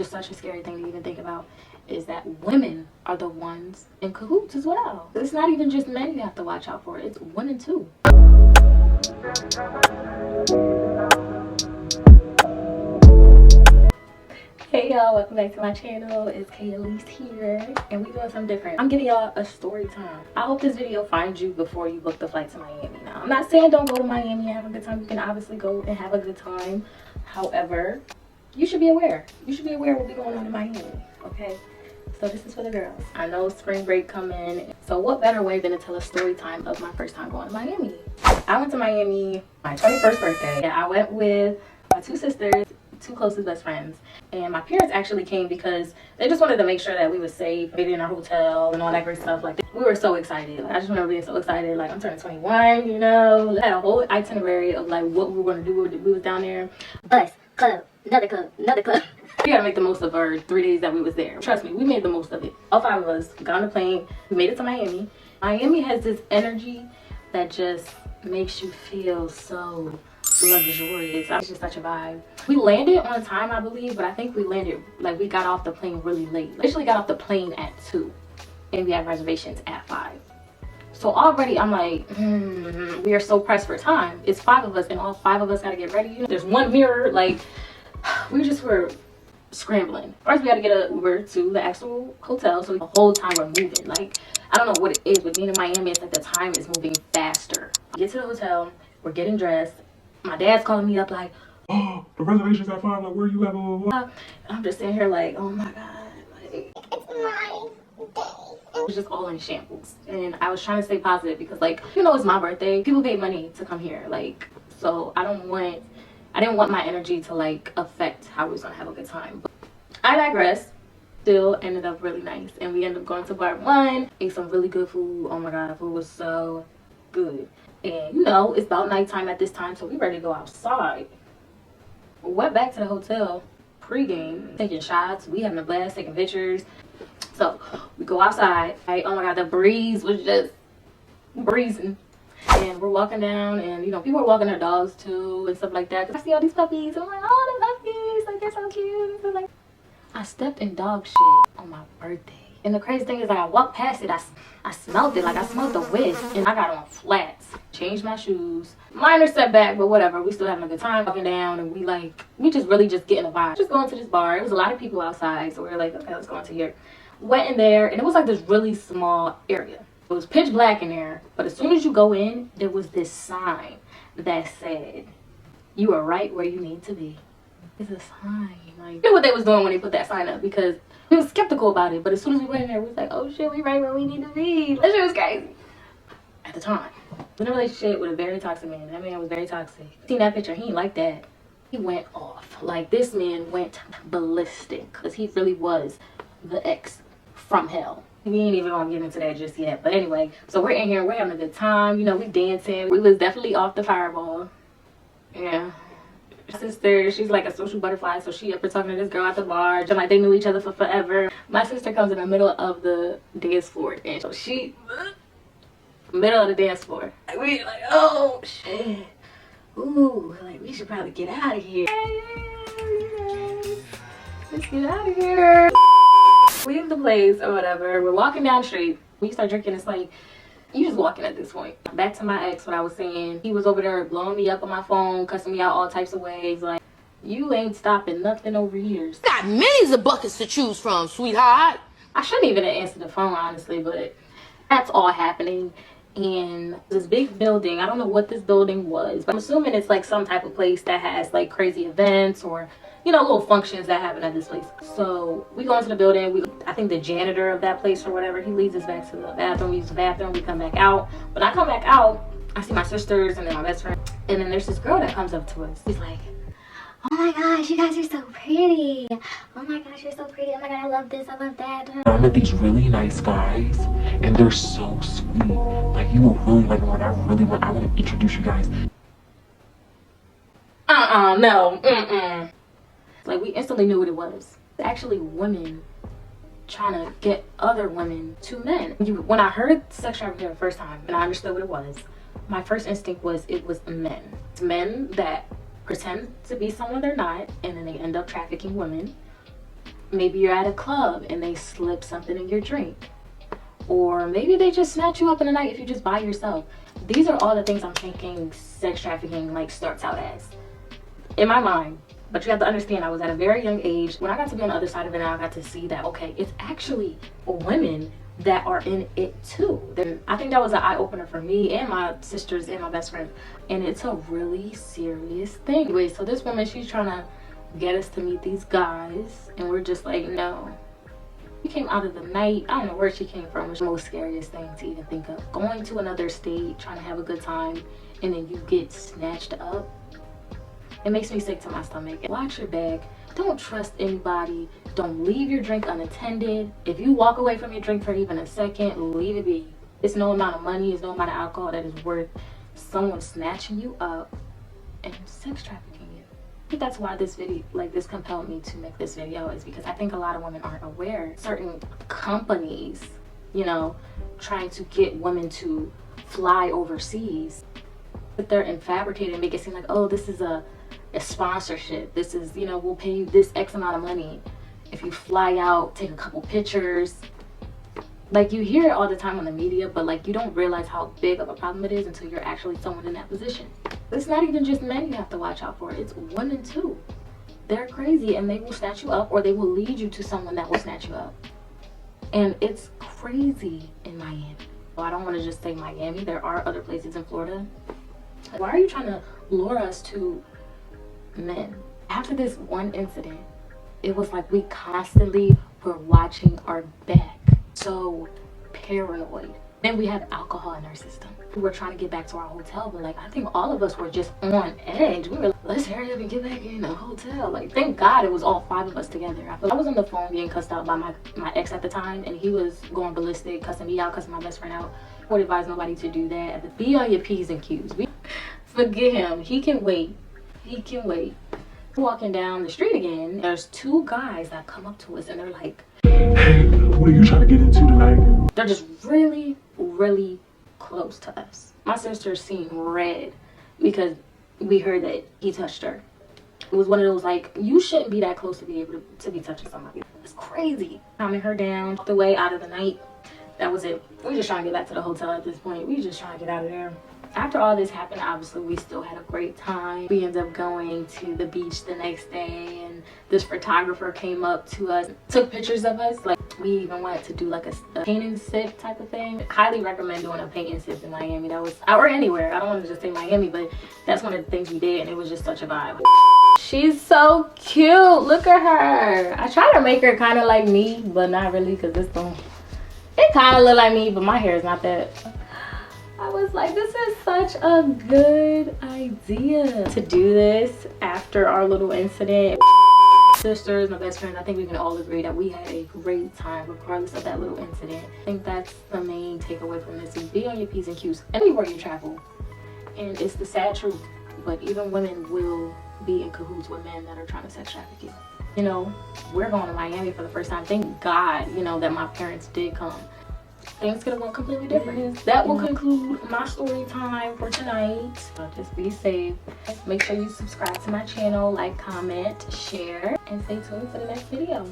It's such a scary thing to even think about, is that women are the ones in cahoots as well. It's not even just men you have to watch out for, it's women too. Hey y'all, welcome back to my channel. It's Kay.Elease here, and we doing something different. I'm giving y'all a story time. I hope this video finds you before you book the flight to Miami. Now, I'm not saying don't go to Miami and have a good time. You can obviously go and have a good time. However, you should be aware. You should be aware what be going on in Miami, okay? So this is for the girls. I know spring break coming, so what better way than to tell a story time of my first time going to Miami. I went to Miami my 21st birthday. I went with my two sisters, two closest best friends, and my parents actually came because they just wanted to make sure that we were safe, maybe in our hotel and all that great stuff. Like, we were so excited. Like, I just remember being so excited. Like, I'm turning 21, you know. I had a whole itinerary of like what we were going to do when we was down there. Bus, club, another club, another club. We gotta make the most of our 3 days that we was there. Trust me, we made the most of it. All 5 of us got on a plane. We made it to Miami. Miami has this energy that just makes you feel so luxurious. It's just such a vibe. We landed on time, I believe, but I think we landed, like, we got off the plane really late. Literally got off the plane at 2 and we had reservations at 5. So already I'm like, we are so pressed for time. It's 5 of us and all 5 of us gotta get ready. You know, there's one mirror, like, we just were scrambling. First we had to get an Uber to the actual hotel, so the whole time we're moving. Like, I don't know what it is with being in Miami, it's like the time is moving faster. We get to the hotel, we're getting dressed. My dad's calling me up like, oh, the reservation's at 5, like, where you at, blah, blah, blah. And I'm just sitting here like, oh my god, like, it's my day. It was just all in shambles. And I was trying to stay positive because, like, you know, it's my birthday. People paid money to come here, like, so I didn't want my energy to, like, affect how we was gonna have a good time. But I digress. Still ended up really nice, and we ended up going to bar 1, ate some really good food. Oh my god, food was so good. And you know, it's about nighttime at this time, so we ready to go outside. Went back to the hotel pre-game, taking shots. We having a blast, taking pictures. So we go outside. Right? Oh my god, the breeze was just breezing. And we're walking down, and you know, people are walking their dogs too and stuff like that. I see all these puppies. I'm like, oh, the puppies, like, they're so cute. So, like, I stepped in dog shit on my birthday. And the crazy thing is, like, I walked past it, I smelled it, like, I smelled the whiff, and I got on flats. Changed my shoes. Minor setback, but whatever. We still having a good time walking down, and we just really just getting a vibe. Just going to this bar. It was a lot of people outside, so we were like, okay, let's go into here. Went in there, and it was like this really small area. It was pitch black in there, but as soon as you go in, there was this sign that said, you are right where you need to be. It's a sign. Like, you knew what they was doing when they put that sign up, because we was skeptical about it, but as soon as we went in there, we was like, oh shit, we right where we need to be. That shit was crazy. At the time, in a relationship with a very toxic man. That man was very toxic. Seen that picture, he ain't like that. He went off. Like, this man went ballistic, because he really was the ex from hell. We ain't even gonna get into that just yet. But anyway, so we're in here, we're having a good time. You know, we dancing. We was definitely off the fireball. Yeah. Sister, she's like a social butterfly, so she up for talking to this girl at the bar, just like they knew each other for forever. My sister comes in the middle of the dance floor, and so she middle of the dance floor. Like, we like, oh shit, ooh, like, we should probably get out of here. Let's get out of here. We leave the place or whatever. We're walking down the street. We start drinking. It's like, you just walking at this point. Back to my ex, what I was saying. He was over there blowing me up on my phone, cussing me out all types of ways. Like, you ain't stopping nothing over here. Got millions of buckets to choose from, sweetheart. I shouldn't even have answered the phone, honestly, but that's all happening. And this big building, I don't know what this building was, but I'm assuming it's like some type of place that has like crazy events or, you know, little functions that happen at this place. So we go into the building. I think the janitor of that place or whatever, he leads us back to the bathroom. We use the bathroom. We come back out. When I come back out, I see my sisters and then my best friend. And then there's this girl that comes up to us. She's like, oh my gosh, you guys are so pretty. Oh my gosh, you're so pretty. Oh my god, I love this. I love that. I met these really nice guys, and they're so sweet. Like, you will really like them. I want to introduce you guys. No. Like, we instantly knew what it was. It's actually women trying to get other women to men. When I heard sex trafficking the first time and I understood what it was, my first instinct was it was men. It's men that pretend to be someone they're not, and then they end up trafficking women. maybe you're at a club and they slip something in your drink. Or maybe they just snatch you up in the night if you're just by yourself. These are all the things I'm thinking sex trafficking like starts out as, in my mind. But you have to understand, I was at a very young age. When I got to be on the other side of it now, I got to see that, okay, it's actually women that are in it too. I think that was an eye-opener for me and my sisters and my best friend. And it's a really serious thing. Anyway, so this woman, she's trying to get us to meet these guys. And we're just like, no. She came out of the night. I don't know where she came from. It's the most scariest thing to even think of. Going to another state, trying to have a good time, and then you get snatched up. It makes me sick to my stomach. Watch your bag. Don't trust anybody. Don't leave your drink unattended. If you walk away from your drink for even a second, leave it be. It's no amount of money, it's no amount of alcohol that is worth someone snatching you up and sex trafficking you. I think that's why this video, like this compelled me to make this video, is because I think a lot of women aren't aware. Certain companies, you know, trying to get women to fly overseas, sit there and fabricate and make it seem like, oh, this is a sponsorship. This is, you know, we'll pay you this X amount of money if you fly out, take a couple pictures. Like, you hear it all the time on the media, but like you don't realize how big of a problem it is until you're actually someone in that position. It's not even just men you have to watch out for, it's women too. They're crazy and they will snatch you up, or they will lead you to someone that will snatch you up. And it's crazy in Miami. Well, I don't want to just say Miami, there are other places in Florida. Why are you trying to lure us to men? After this one incident, it was like we constantly were watching our back. So paranoid. Then we have alcohol in our system. We were trying to get back to our hotel, but like I think all of us were just on edge. We were like, let's hurry up and get back in the hotel. Like, thank God it was all 5 of us together. I was on the phone getting cussed out by my ex at the time, and he was going ballistic, cussing me out, cussing my best friend out. I would advise nobody to do that. Be on your P's and Q's. Forget him. He can wait. He can wait. Walking down the street again, there's 2 guys that come up to us and they're like, hey, what are you trying to get into tonight? They're just really, really close to us. My sister's seeing red because we heard that he touched her. It was one of those, like, you shouldn't be that close to be able to be touching somebody. It's crazy. Calming her down, the way out of the night. That was it. We just trying to get back to the hotel at this point. We just trying to get out of there. After all this happened, obviously we still had a great time. We ended up going to the beach the next day, and this photographer came up to us, took pictures of us. Like, we even wanted to do like a paint and sip type of thing. Highly recommend doing a paint and sip in Miami. That was, or anywhere. I don't want to just say Miami, but that's one of the things we did, and it was just such a vibe. She's so cute. Look at her. I try to make her kind of like me, but not really, because this don't. It kind of look like me, but my hair is not that. I was like, this is such a good idea to do this after our little incident. Sisters, my best friends, I think we can all agree that we had a great time regardless of that little incident. I think that's the main takeaway from this, is be on your P's and Q's anywhere you travel. And it's the sad truth, but even women will be in cahoots with men that are trying to sex traffic you. You know, we're going to Miami for the first time. Thank God, you know, that my parents did come. Things could have gone completely different. That will conclude my story time for tonight. So just be safe. Make sure you subscribe to my channel, like, comment, share, and stay tuned for the next video.